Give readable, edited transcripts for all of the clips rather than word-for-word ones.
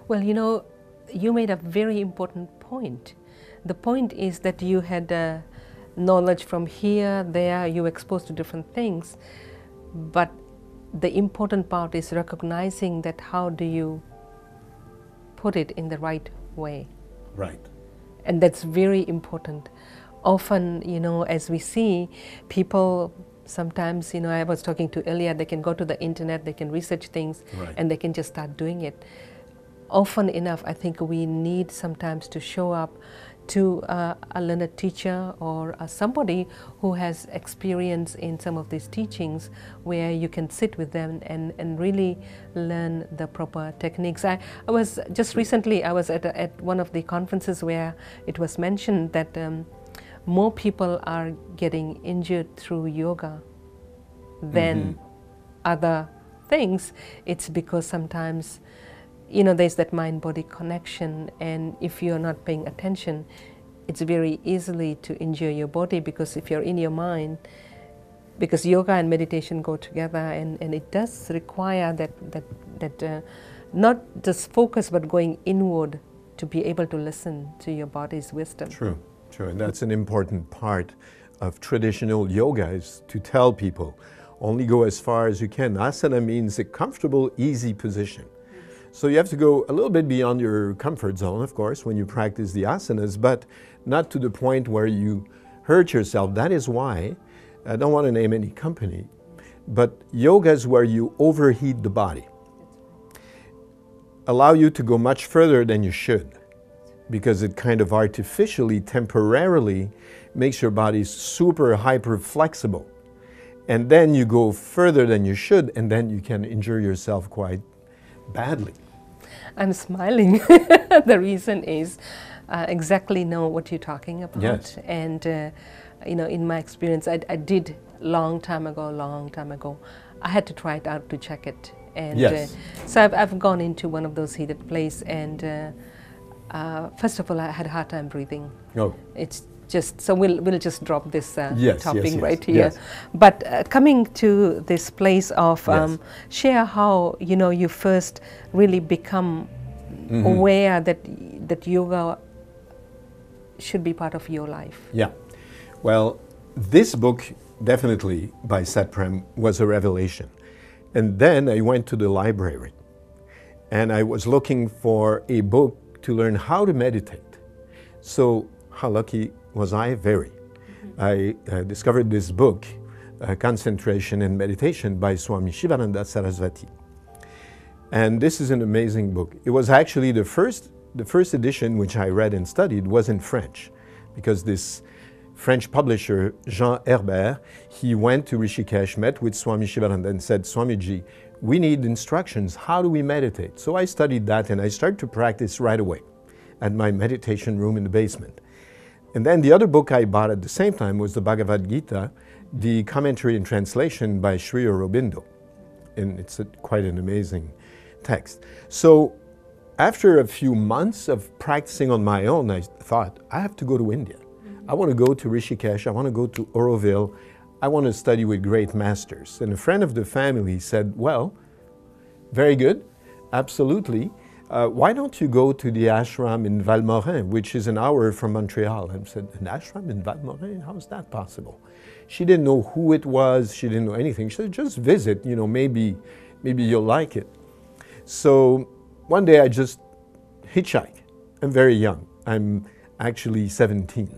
Well, you made a very important point. The point is that you had knowledge from here, there, you were exposed to different things, but the important part is recognizing that how do you put it in the right way. Right. And that's very important. Often, as we see, people sometimes, I was talking to earlier, they can go to the internet, they can research things, Right. and they can just start doing it. Often enough, I think we need sometimes to show up to a learned teacher or somebody who has experience in some of these teachings, where you can sit with them and really learn the proper techniques. I was just recently, I was at one of the conferences where it was mentioned that more people are getting injured through yoga than other things. It's because sometimes there's that mind-body connection, and if you're not paying attention, it's very easily to injure your body, because if you're in your mind, because yoga and meditation go together, and it does require that not just focus, but going inward to be able to listen to your body's wisdom. True, true, and that's an important part of traditional yoga, is to tell people, only go as far as you can. Asana means a comfortable, easy position. So you have to go a little bit beyond your comfort zone, of course, when you practice the asanas, but not to the point where you hurt yourself. That is why, I don't want to name any company, but yoga is where you overheat the body. Allow you to go much further than you should, because it kind of artificially, temporarily makes your body super hyper flexible. And then you go further than you should, and then you can injure yourself quite badly. I'm smiling. The reason is exactly know what you're talking about. Yes. And in my experience, I did long time ago. I had to try it out to check it. And yes. So I've gone into one of those heated places, and first of all, I had a hard time breathing. Oh. It's just, so we'll just drop this yes, topic yes, yes, right here. yes. But coming to this place of Yes. share how you first really become aware that yoga should be part of your life. Yeah. Well, this book definitely by Satprem was a revelation. And then I went to the library and I was looking for a book to learn how to meditate. So how lucky was I? Very. I discovered this book, Concentration and Meditation by Swami Shivananda Saraswati. And this is an amazing book. It was actually the first edition which I read and studied was in French, because this French publisher, Jean Herbert, he went to Rishikesh, met with Swami Shivananda and said, Swamiji, we need instructions. How do we meditate? So I studied that and I started to practice right away at my meditation room in the basement. And then the other book I bought at the same time was the Bhagavad Gita, the commentary and translation by Sri Aurobindo. And it's quite an amazing text. So after a few months of practicing on my own, I thought, I have to go to India. I want to go to Rishikesh, I want to go to Auroville, I want to study with great masters. And a friend of the family said, well, very good, absolutely. Why don't you go to the ashram in Valmorin, which is an hour from Montreal? And I said, an ashram in Valmorin? How is that possible? She didn't know who it was, she didn't know anything. She said, just visit, maybe you'll like it. So one day I just hitchhiked. I'm very young, I'm actually 17.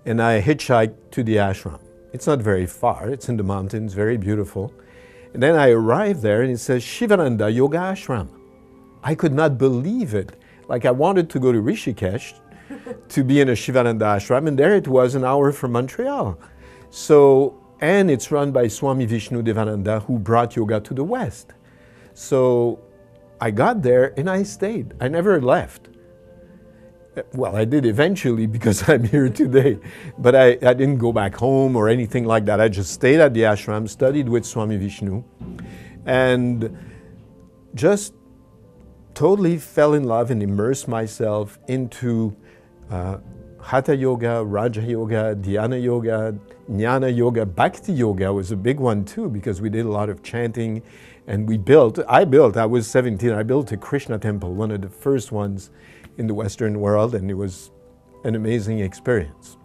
And I hitchhiked to the ashram. It's not very far, it's in the mountains, very beautiful. And then I arrived there and it says, Shivananda Yoga Ashram. I could not believe it. Like I wanted to go to Rishikesh to be in a Shivananda ashram, and there it was an hour from Montreal. So, and it's run by Swami Vishnu Devananda, who brought yoga to the West. So I got there and I stayed. I never left. Well, I did eventually because I'm here today, but I didn't go back home or anything like that. I just stayed at the ashram, studied with Swami Vishnu, and just totally fell in love and immersed myself into Hatha Yoga, Raja Yoga, Dhyana Yoga, Jnana Yoga, Bhakti Yoga was a big one too, because we did a lot of chanting, and I was 17, I built a Krishna temple, one of the first ones in the Western world, and it was an amazing experience.